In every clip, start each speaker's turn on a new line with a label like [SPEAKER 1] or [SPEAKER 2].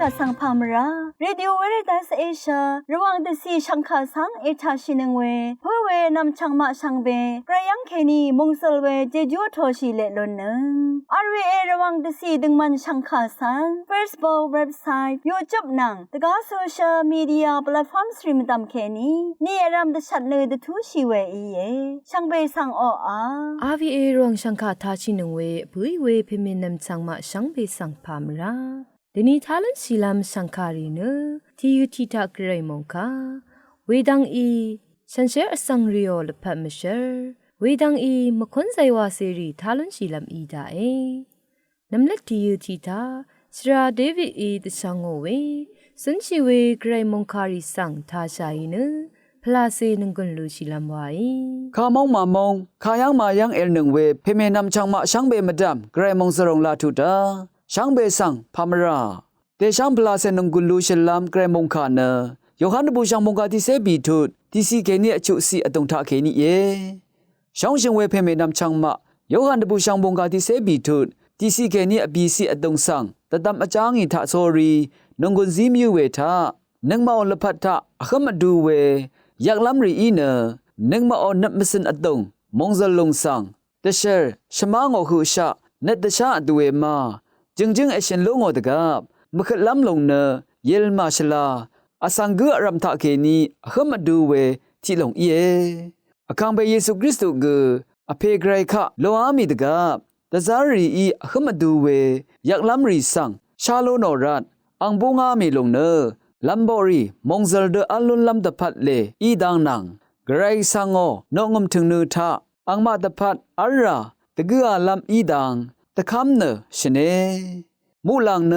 [SPEAKER 1] กะสังพามราเรดิโอเวเรตัสเอเชียระวังเดซีชังคาสังเอชาชินึงเวเพื่อเวนำชังมาชังเบกระยังเคนีมงสลเวเจจูโทชิเลลนนึงRVA ระวังเดซีดึงมันชังคาสัง Facebook เว็บไซต์ YouTube นังตะกาโซเชียลมีเดียแพลตฟอร์มสตรีมตามเคนีนี่รำเดชัดเลยเดทูชีเวอีเยชังเบสังอ
[SPEAKER 2] RVA รองชังคาทาชินึงเวบุยเวพิมินำชังมาชังเบสังพามราเดนีทาลันศิลามสังคารีเนที่ยุติทักเรยมงคาเวดังอีฉันเชื่อสังเรียวลพัดมเชอร์เวดังอีมคนใจวาเสรีทาลันศิลามอีดาเอนำเล็ดที่ยุติทักสราเดวิดอีดสังโอเวสันชิเวเกรยมงคาริสังทาชายเนพลาเซนึงกุนลูศิลามไว้
[SPEAKER 3] ข้ามองมามองข้ายังมายังเอลหนึ่งเวเพเมนำชังมาชังเบมดามเกรยมงสรงลาทุดาช่างเบสังพามราเตช่างพลาเซนงกุลูชลามเกรมงคาเนยฮันบูช่างมงกาที่เซบีทุดที่ซีเกเนียชุซีอตงทาเคนีเยช่างเชงเวเพเมนำช่างมายฮันบูช่างมงกาที่เซบีทุดที่ซีเกเนียบีซีอตงสังแต่ดำอาจางอิทาโซรีนงกุนซีมิวเวทานึงมาอลพัทธะขมาดูเวอยากล้ำรีอีเนนึงมาอนับมิสินอตงมงซลงสังเตเชอร์ชมางอหูชะเนตชาอดูเอมาจึงเอเชนลงอดกับมขล้ำลงเนเยลมาชลาอาสังเกอรำทาเคนีขมาดูเวที่ลงเยอาคังเบเยซูคริสต์กอเพไกรคะโลอามีดกับตะซารีอีขมาดูเวอยากล้ำรีสังชาโลนอรัดอังบุงอามีลงเนลัมโบรีมงซลเดอัลลุนลัมตะพัดเลอีดังนังไกรสังโอนงมถึงเนทาอังมาตะพัดอาราตะกือลัมอีดังตะคำเนชเนมูลังเน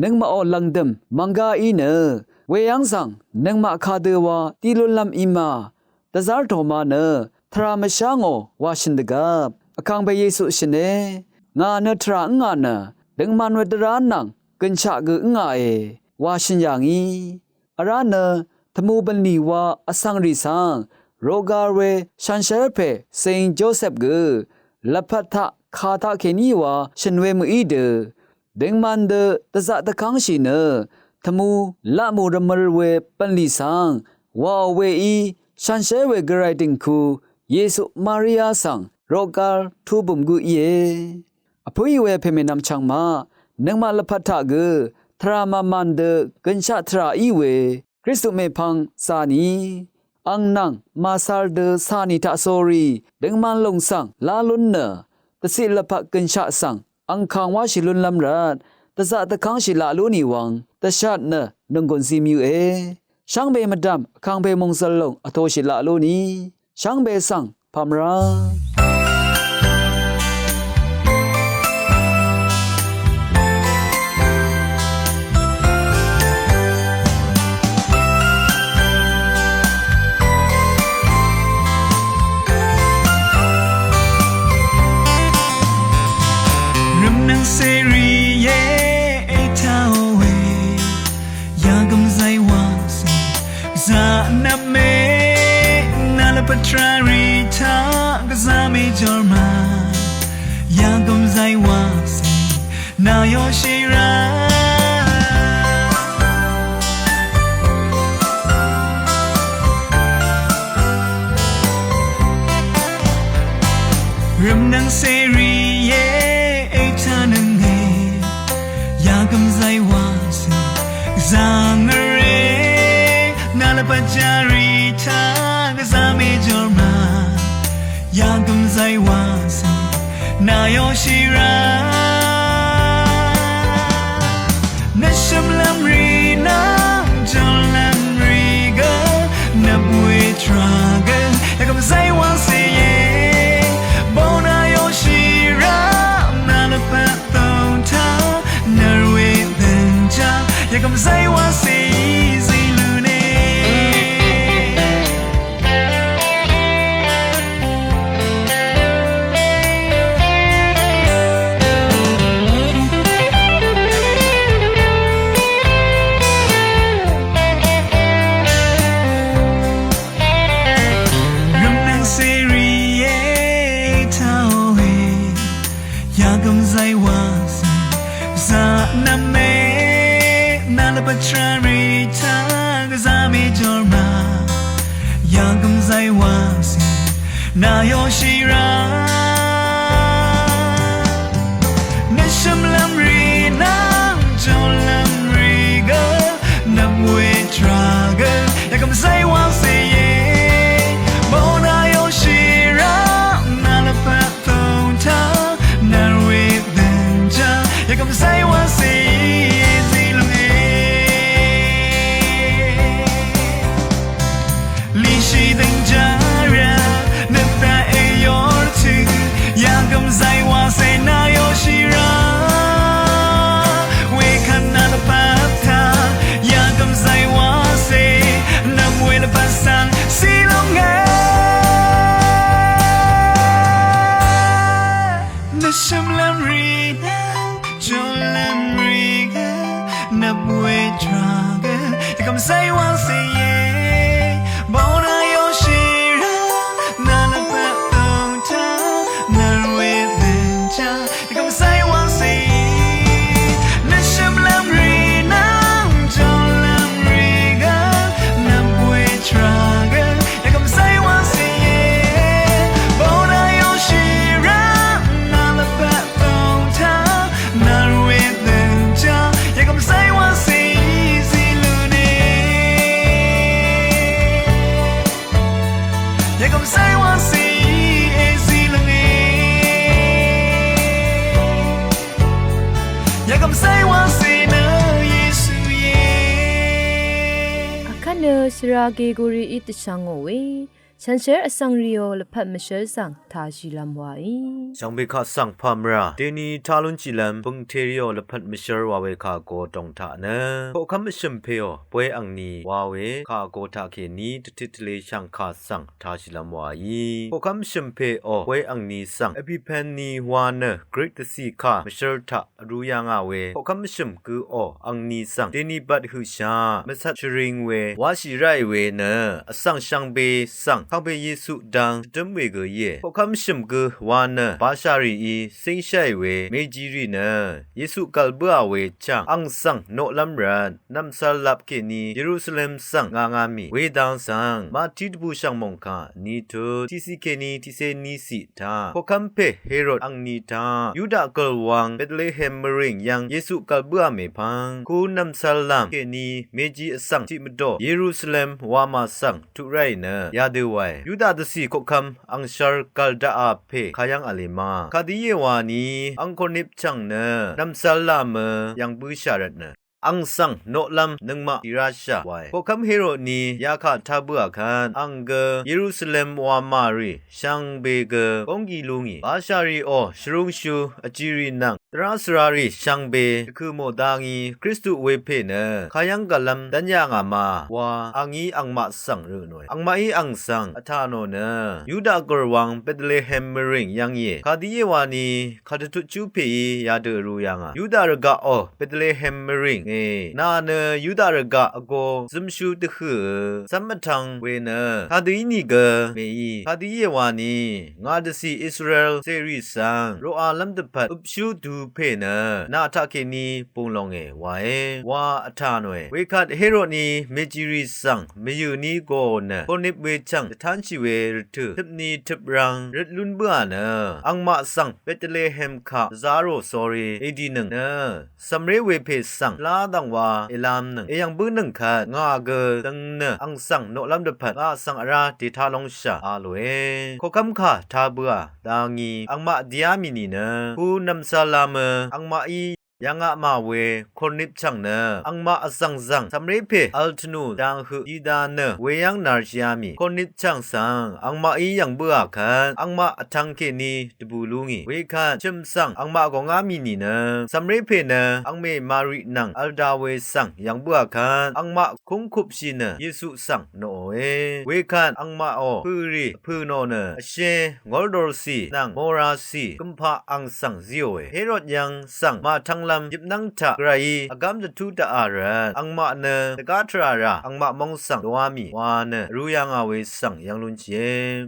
[SPEAKER 3] นึงมาอลังดมมังกาอีเนเวยังสังนึงมาคาเดวาตีลุลัมอีมาตะซาร์โทมาเนทรามชางโอวาชินดกับอคังเบเยซูชเนงาเนทรางาเนดึงมันเวตรานังกัญชะกึงาเอวาชินอย่างอีอาราเนทมูบันนีวาอสังริสังโรกาเวชันเชรเพเซนโจเซฟกึลพัทธะคาทาเคนีวาชนเวมอีเดเดงมันเดตะซะตะคังชิเนทมูละมูรมรเวปันลิสังวาเวอีชันเชเวกไรติงคูเยซูมาริยาสังโรกาทูบุมกุเยอภุยเวเพเมนำชังมานึงมาละพัทธะกึทรามามันเดกัญชะทราอีเวคริสตุเมพังสานีอังนังมาซาลเดสานิทะโซรีดึงมันลงสังลาลุนเนตสิลปะกัญชะสังอังคังวาชิลุนลำรัดตะซะตะคังชิลาลุนีวังตะชัดเนนงกนซีมิวเอช่างเบมดามคังเบมงสลงอโทชิลาลุนีช่างเบสังพามรา
[SPEAKER 4] เซรีเยไอทาวเวยากำไซวาสิซานาเมนาลปัตราริทากซาเมจอร์มายากำไซวาสินายอชิรารัมนังเซรีเยกำไซวาสิซางเรนาลปัจจาริทากซาเมจอร์มายากำไซวาสินายอชิราเนชัมลัมรีนาจอลัมรีกานับเวทรากายากำไซวาสิเยโบนายอชิรานาลปัตตทาอยากกำไซวาสีลูเน่รำนังเซรีเยทาวเฮอยากกำไซวาสีซานาเมนา la patrari ta gazami jorma yangam zai wasi na yoshira nisham lamri na jolam riga namwe traga yangam zai wasi ye bona yoshira na la patonta narwe benja yangam zai wasi Zai wa say na yoshira we can not pata yangam zai wa say nam we la pasang silonga nasham lam ri jolam ri nam we traga yangam zai wa say ye bona yoshira na la
[SPEAKER 2] စရာဂေဂိုရီအစ်တချောင်းကိုဝေချန်ရှဲအဆောင်ရီယိုလဖတ်မရှဲဆောင်ထားရှိလမ်ဝါဤ
[SPEAKER 5] Sang beka sang pamra deni talun chilam pungterio lepat mishar wawe kha go tong tha na ko kham shim pheo pwe angni wawe kha go tha ke ni title shang kha sang tha shilam wa yi ko kham shim phe o pwe angni sang epiphan ni wana great to see kha mishar tha ru ya nga we ko kham shim ku o angni sang deni bat hu sha masat chring we wa shi rai we na asang shang be sang kha be yesu dang tum we go ye ko kham shim ku wanaဘာရှာရီဤစိန်ရှိုင်ဝေမေဂျီရီနယေစုကလ်ဘအဝေချန်အန်ဆန်နိုလမ်ရန်နမ်ဆာလပ်ကေနီယေရုရှလမ်ဆန်ငါငါမီဝေဒန်ဆန်မာတီတဘူရှန်မုန်ခါနီတိုတီစီကေနီတီစေနီစီတာခိုကမ်ပေဟေရိုတ်အန်နီတာယူဒကလ်ဝမ်ဘက်လေဟမ်မရင်ယန်ယေစုကလ်ဘအမေဖန်ခုနမ်ဆာလမ်ကေနီမေဂျီအဆန်တိမတော်ယေရုရှလမ်ဝါမာဆန်တူရိုင်နယာဒေဝိုင်ယူဒတစီခိုကမ်အန်ရှာကလ်ဒါအဖေခယန်အလီမာคดีเยวานีอังคนนิบจังเนนำซัลลามยังบูชารัตเนอังสังโนลัมนึงมาอิราชาไว้พวกคำเฮโรนียาคาทับบัวคันอังเกเยรูซาเล็มวามารีชังเบเกองกีลุงีบาชารีโอชรุงชูอจิรินังตราสรารีชังเบคือโมดางีคริสตุเวเพเนขายังกะลัมดัญญางามาวาอังอีอังมาสังรือหน่วยอังมาอีอังสังอธาโนเนยูดากรวังเบตเลเฮมเมริงยังเยคาดีเยวานีคาตตุจูเพยาเดรูยังยูดารกะโอเบตเลเฮมเมริงนาเนยูดารกะอโกซึมชูตะคือซัมมะทังเวเนคาดีนีเกเมอีคาดีเยวานีงาดစီอิสราเอลเซรีซังโรอาลัมตะพัดอุปชูดูเพเนนาทะเคนีปุงลองเอวาเอวาอทานเวเวคัดเฮโรนีเมจิริซังเมยูนีโกเนโคนิบเวจังทันชิเวรทึทึบนีทึบรังรดลุนเบื่อเนอังมะซังเบตเลเฮมคาซาโรซอรีเอดีนึงเนซัมเรเวเพซังลาดังวาเอลามนึงเอยังบื้อนึงคางาเกตังเนอังซังโนลัมดะพัดงาซังอาราติทาลงชาอาโลเอโคคัมคาทาเบื่อดางีอังมะดิยามินีเนฮูนัมซาลามอังมะอียังอะมาเวคนนิบจังเนอังมาอสังซังสำเร็จเพอัลทนูดังหือยีดาเนเวยังนาร์ชยามีคนนิบจังซังอังมาอียังเบื่อคันอังมาทังเคนีตบูลุงีเวคันชิมซังอังมากงามีนีเนสำเร็จเพเนอังเมมารีนังอัลดาเวซังยังเบื่อคันอังมาคงคุบชิเนเยซูซังโนเวคันอังมาโอพืรีพืโนเนเชงอลดอร์ซีนังโมราซีกุมภาอังซังซิโอเฮโรดยังซังมาทัง ลำยิบนังทะไกรอากำจะทุตะอาระอังมะเนตะกาทราระอังมะมองสังดวามีวาเนรู้ยังอาเวสังยังลุนเจ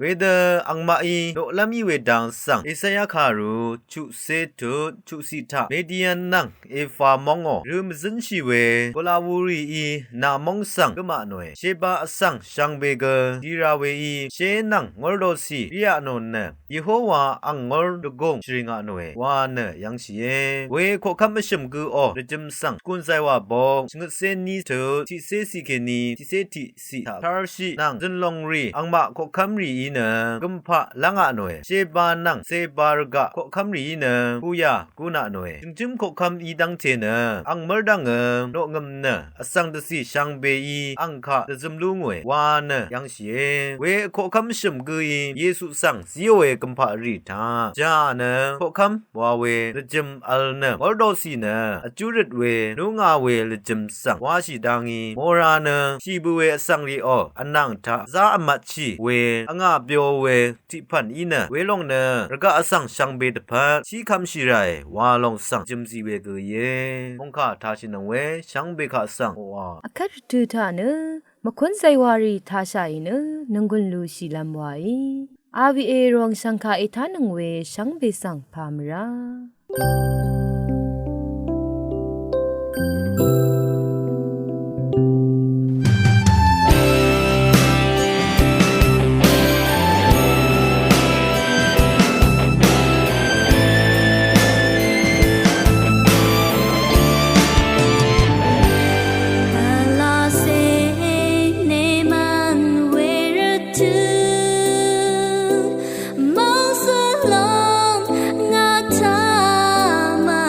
[SPEAKER 5] เวเดอังมะอีโนลามีเวดังสังอิสยาคารูชุเซตุชุสิทะเมเดียนนังเอฟามองอรูมซึนชีเวกลาวูรีอีนามองสังกะมะหน่วยเชบาอสังชังเบเกดีราเวอีเชนังงอลโดซีริยะโนเนเยโฮวาอังงอลดกงชริงะหน่วยวาเนยังชีเยเวโคคัมมะชิมกูอรจิมสังกุนไซวาบองชงเซนีเถทิเซสิเคนีทิเซติสิทาทาร์ชินังจินลงรีอังมะโคคัมรีอีเนกัมพะลังะหน่วยเชบานังเซบาร์กะโคคัมรีอีเนปูยากูนะหน่วยจิมโคคัมอีดังเทเนอังมะดังโนงมเนอสังตสิชังเบอีอังคะจิมลุงเววาเนยังชีเวโคคัมชิมกูอีเยซูสังซิโอเอกัมพะรีทาจาเนโคคัมวาเวลจิมอัลเนวอลโดซีเนอจูริตเวนุงาเวลจิมสังวาชิดังอีโมราเนชีบุเวสังรีออันนังทาซาอมัดชีเวอังอาเปียวเวทิพันอีเนเวลงเนรกะอสังชังเบตพัดชีคัมชิไรวาลงสังจิมซีเวกเยมงคาทาชินเวชังเบคาสังวา
[SPEAKER 2] အခက်တူထနမခွန်းဆိုင်ဝါရီထားဆိုင်နနငွန်းလူရှိလမ်ဝိုင် RVA ရောင်စံခအထနငွေရှမ်းဘေဆောင်ဖာမရာ
[SPEAKER 6] Long, ngata ma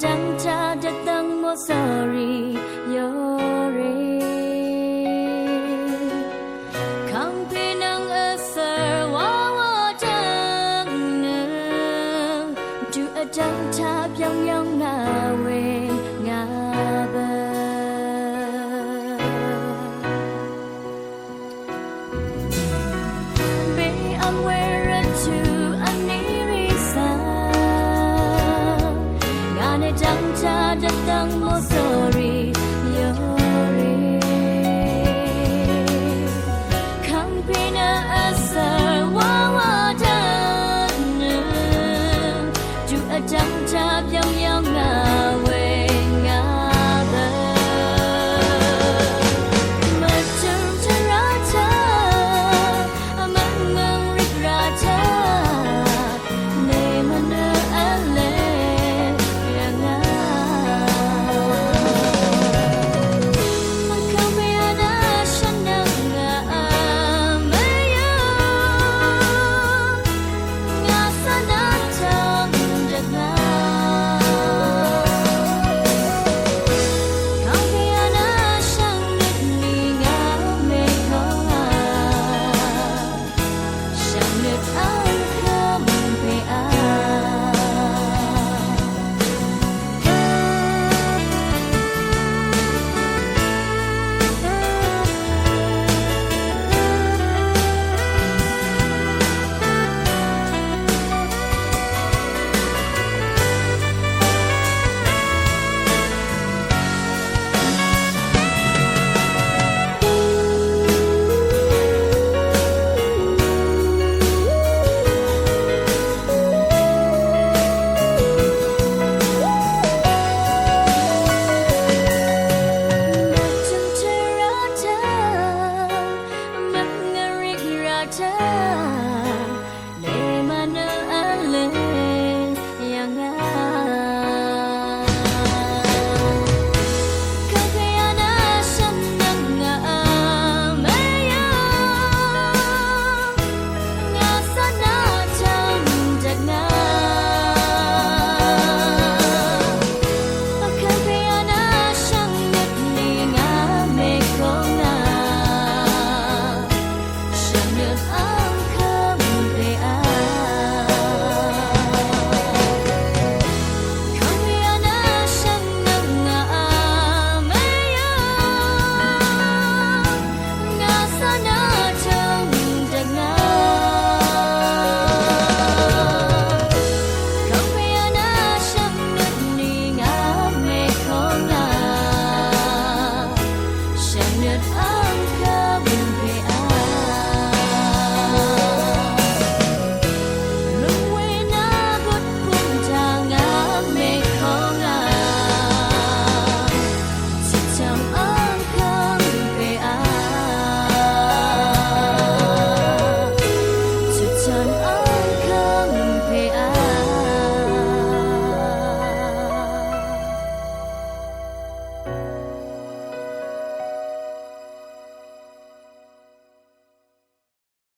[SPEAKER 6] จังชาจะตั้งโม sorry yore come pinang asar wa wa jang ne do a jang cha pyong yong na we nga ba be aware to aniri Jang cha datang mo sorry yore Kampina asar wawa dan Ju a jang cha pyong